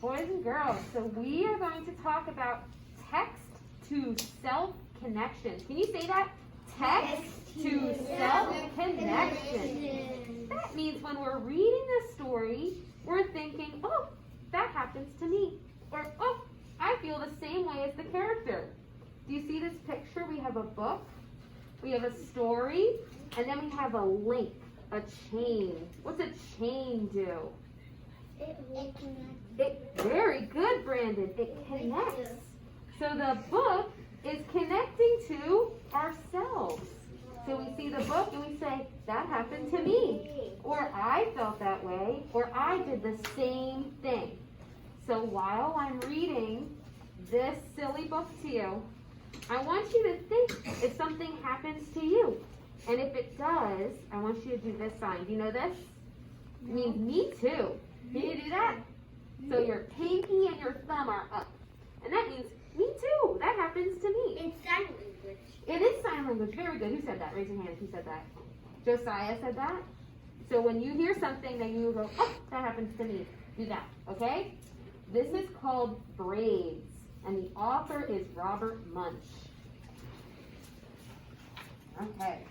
boys and girls, so we are going to talk about text-to-self connections. Can you say that? Text-to-self connection. That means when we're reading a story, we're thinking, oh, that happens to me. Or, oh, I feel the same way as the character. Do you see this picture? We have a book, we have a story, and then we have a link, a chain. What's a chain do? Very good, Brandon. It connects. So the book is connecting to ourselves. So we see the book and we say, that happened to me. Or I felt that way. Or I did the same thing. So while I'm reading this silly book to you, I want you to think if something happens to you. And if it does, I want you to do this sign. Do you know this? It means me too. Can you do that? So your pinky and your thumb are up. And that means me too. That happens to me. It's sign language. It is sign language. Very good. Who said that? Raise your hand if you said that. Josiah said that. So when you hear something, then you go, oh, that happens to me. Do that, okay? This is called Braids, and the author is Robert Munsch. Okay.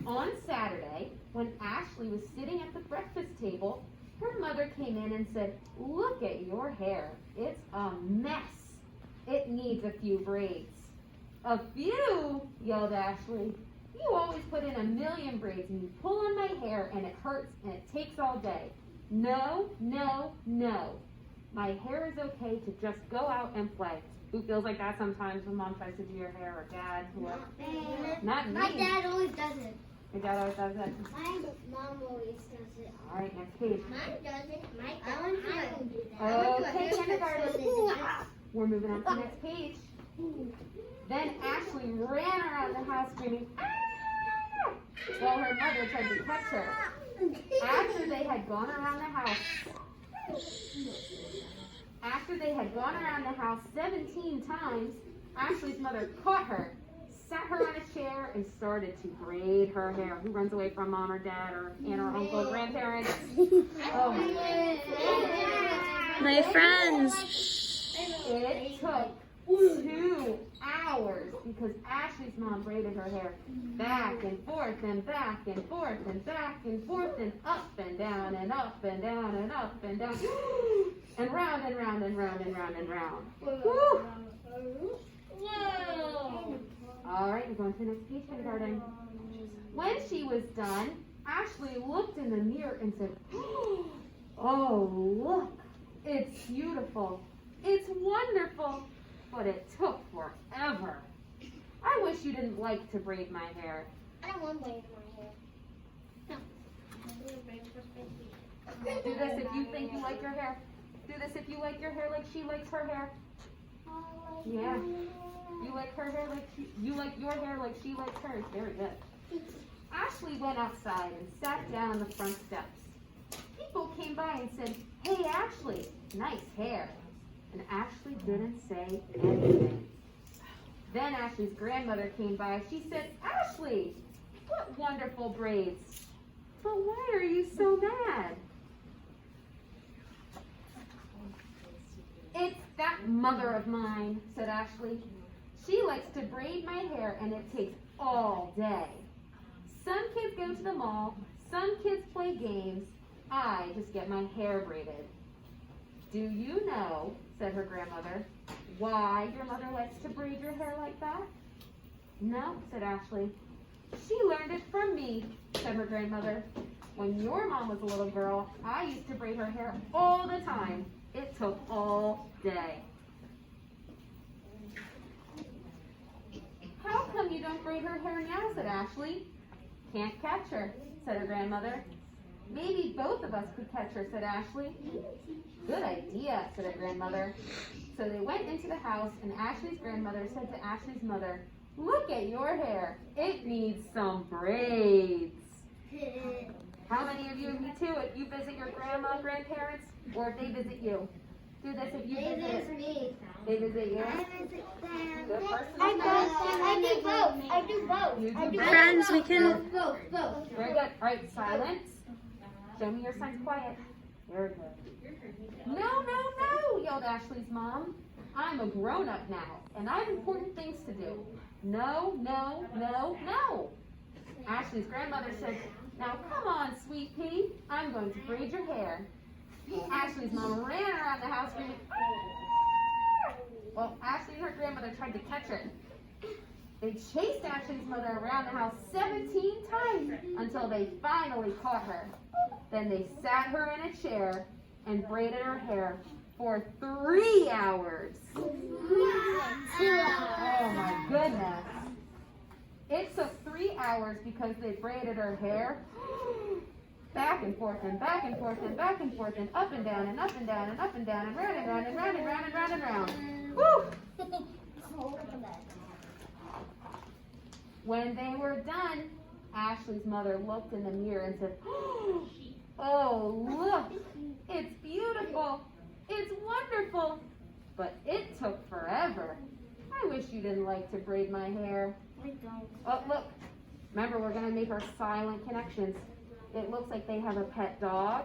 On Saturday, when Ashley was sitting at the breakfast table, her mother came in and said, look at your hair. It's a mess. It needs a few braids. A few, yelled Ashley. You always put in 1,000,000 braids and you pull on my hair and it hurts and it takes all day. No, no, no. My hair is okay to just go out and play. Who feels like that sometimes when mom tries to do your hair or dad? Whoever? Not me. My dad always does it. Your dad always does it? My mom always does it. All right, next page. Mine does it. I don't do that. Okay, kindergarten. We're moving on to the next page. Then Ashley ran around the house screaming, ah! While her mother tried to catch her. After they had gone around the house 17 times, Ashley's mother caught her, sat her on a chair, and started to braid her hair. Who runs away from mom or dad or aunt or uncle or grandparents? Oh. My friends. It took 2 hours because Ashley's mom braided her hair back and forth and back and forth and back and forth and up and down and up and down and up and down and round and round and round and round and round. Woo. Whoa! All right, we're going to the next page, kindergarten. When she was done, Ashley looked in the mirror and said, oh, look, it's beautiful. It's wonderful. But it took forever. I wish you didn't like to braid my hair. I don't want to braid my hair. No. Do this if you think you like your hair. Do this if you like your hair like she likes her hair. Yeah. You like her hair like you like your hair like she likes hers. Very good. Ashley went outside and sat down on the front steps. People came by and said, hey Ashley, nice hair. And Ashley didn't say anything. Then Ashley's grandmother came by. She said, Ashley, what wonderful braids. But why are you so mad? It's that mother of mine, said Ashley. She likes to braid my hair and it takes all day. Some kids go to the mall, some kids play games. I just get my hair braided. Do you know, said her grandmother, why your mother likes to braid your hair like that? No, said Ashley. She learned it from me, said her grandmother. When your mom was a little girl, I used to braid her hair all the time. It took all day. How come you don't braid her hair now, said Ashley. Can't catch her, said her grandmother. Maybe both of us could catch her, said Ashley. Good idea, said her grandmother. So they went into the house, and Ashley's grandmother said to Ashley's mother, look at your hair. It needs some braids. How many of you, me too, if you visit your grandma, grandparents, or if they visit you? Do this if you visit me. They visit you? I visit them. Good person. I do both. I do both. You do I do both. Friends, we can... both. Very good. All right, silence. Show me your signs quiet. Very good. No, yelled Ashley's mom. I'm a grown-up now, and I have important things to do. No. Ashley's grandmother said, now come on, sweet pea, I'm going to braid your hair. Ashley's mom ran around the house screaming, "Ah!" Well, Ashley and her grandmother tried to catch her. They chased Ashley's mother around the house 17 times until they finally caught her. Then they sat her in a chair and braided her hair for 3 hours. Oh my goodness. It took 3 hours because they braided her hair back and forth and back and forth and back and forth and up and down and up and down and up and down and round and round and round and round and round and round. Woo! When they were done, Ashley's mother looked in the mirror and said, oh, look, it's beautiful. It's wonderful. But it took forever. I wish you didn't like to braid my hair. I don't. Oh, look. Remember, we're going to make our silent connections. It looks like they have a pet dog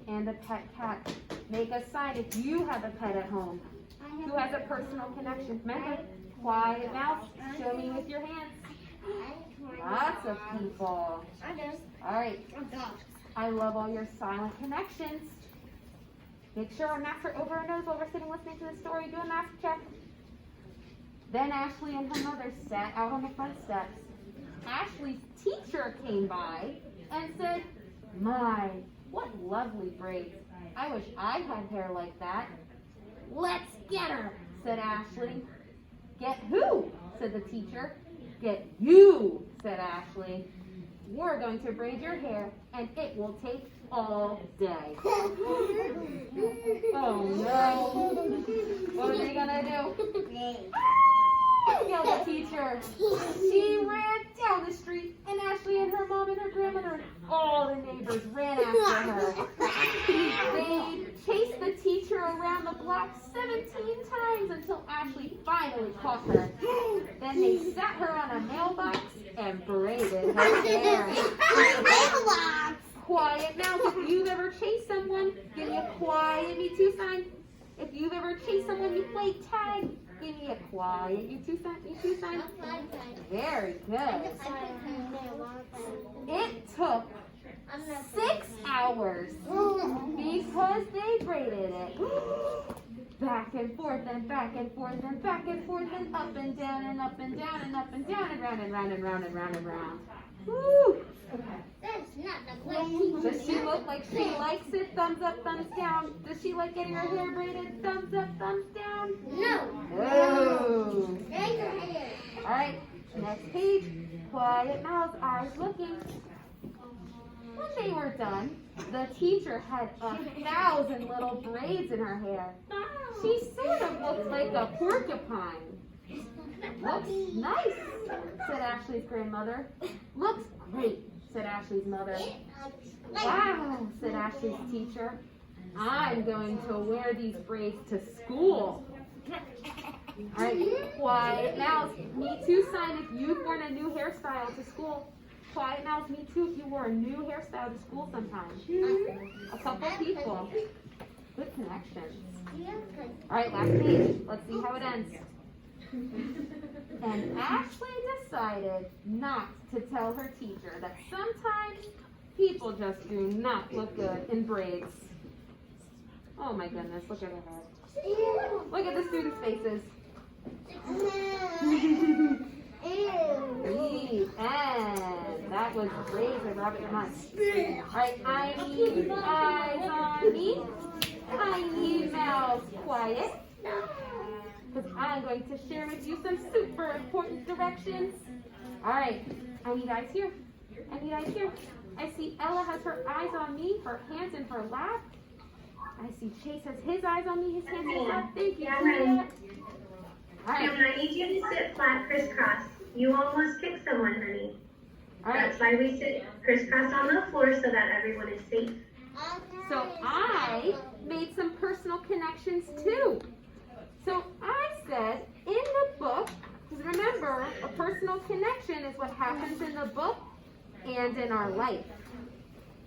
and a pet cat. Make a sign if you have a pet at home. Who has a personal connection? Remember, quiet mouth. Show me with your hands. Lots of people. I do. All right. I love all your silent connections. Make sure our masks are over our nose while we're sitting listening to the story. Do a mask check. Then Ashley and her mother sat out on the front steps. Ashley's teacher came by and said, my, what lovely braids. I wish I had hair like that. Let's get her, said Ashley. Get who? Said the teacher. Get you, said Ashley. We're going to braid your hair, and it will take all day. Oh no. What are they gonna do? Yelled the teacher. She ran down the street, and Ashley and her mom and her grandmother and all the neighbors ran after her. They chased the teacher around the block 17 times until Ashley finally caught her. Then they sat her on a mailbox and braided her hair. Quiet now. If you've ever chased someone, give me a quiet me too sign. If you've ever chased someone, you play tag. Give me a quiet you two sign. Very good. It took 6 hours because they braided it. Back and forth and back and forth and back and forth and up and down and up and down and up and down and round and round and round and round and round. Woo! That's not the question. Does she look like she likes it? Thumbs up, thumbs down. Does she like getting her hair braided? Thumbs up, thumbs down? No. Oh. Braid your hair. All right, next page. Quiet mouth, eyes looking. When they were done, the teacher had 1,000 little braids in her hair. She sort of looked like a porcupine. Looks nice, said Ashley's grandmother. Looks great, said Ashley's mother. Wow, said Ashley's teacher. I'm going to wear these braids to school. All right, quiet mouth. Me too sign if you've worn a new hairstyle to school. Quiet mouth, me too if you wore a new hairstyle to school sometime. A couple people. Good connections. All right, last page. Let's see how it ends. And Ashley decided not to tell her teacher that sometimes people just do not look good in braids. Oh my goodness, look at her hair. Look at the students' faces. And that was Braids by Robert Munsch. Alright, I need eyes on me. I need mouths quiet. Because I'm going to share with you some super important directions. Alright, I need eyes here. I need eyes here. I see Ella has her eyes on me, her hands in her lap. I see Chase has his eyes on me, his hands in his lap. Thank you. Cameron. Alright. Cameron, I need you to sit flat crisscross. You almost kicked someone, honey. Alright. That's why we sit crisscross on the floor so that everyone is safe. So I made some personal connections too. So I said in the book, because remember, a personal connection is what happens in the book and in our life.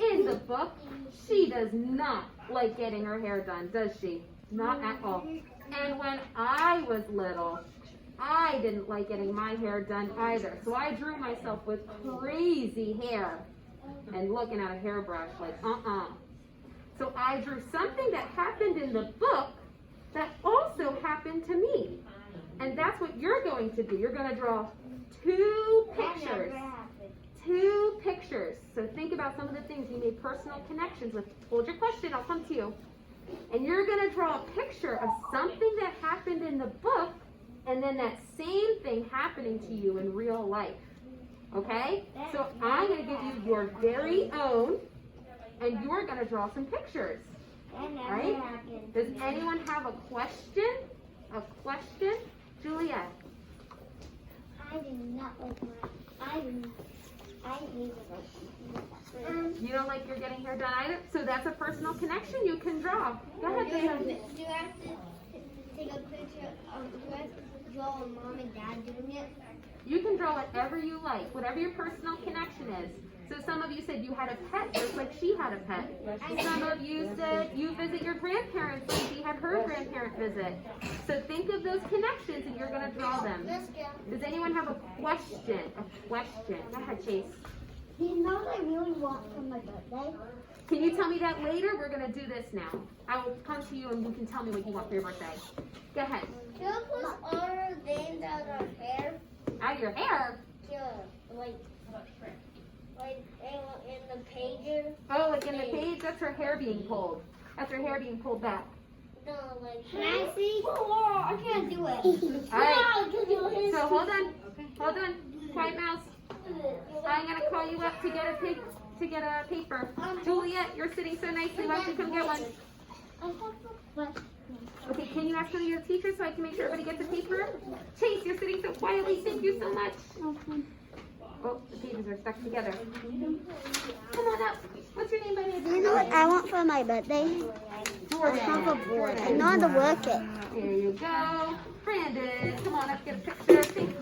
In the book, she does not like getting her hair done, does she? Not at all. And when I was little, I didn't like getting my hair done either. So I drew myself with crazy hair and looking at a hairbrush like, So I drew something that happened in the book that also happened to me. And that's what you're going to do. You're going to draw two pictures. Two pictures. So think about some of the things you made personal connections with. Hold your question, I'll come to you. And you're going to draw a picture of something that happened in the book and then that same thing happening to you in real life. Okay? So I'm going to give you your very own, and you're going to draw some pictures. Right? Does anyone have a question? A question? Juliet? I do not like I hate it. You don't like your getting hair done either? So that's a personal connection you can draw. Go ahead, Do Dana. you have to take a picture of, do you have to draw mom and dad doing it? You can draw whatever you like, whatever your personal connection is. So some of you said you had a pet just like she had a pet. Some of you said you visit your grandparents like she had her grandparent visit. So think of those connections and you're going to draw them. Let's go. Does anyone have a question? A question. Go ahead, Chase. You know what I really want for my birthday? Can you tell me that later? We're going to do this now. I will come to you and you can tell me what you want for your birthday. Go ahead. Can I put all our names out of our hair? Out of your hair? Yeah, like in the pages. Oh, like in the page? That's her hair being pulled. That's her hair being pulled back. No, like. Can I see? Oh, I can't do it. All right. So hold on. Hold on. Quiet mouse. I'm going to call you up to get a paper. Juliet, you're sitting so nicely. Why don't you come get one? I have a question. Okay, can you ask one of your teachers so I can make sure everybody gets a paper? Chase, you're sitting so quietly. Thank you so much. Oh, the pages are stuck together. Come on up. What's your name, buddy? You know what I want for my birthday? Jordan. I know how to work it. There you go. Brandon, come on up, get a picture. Thank you.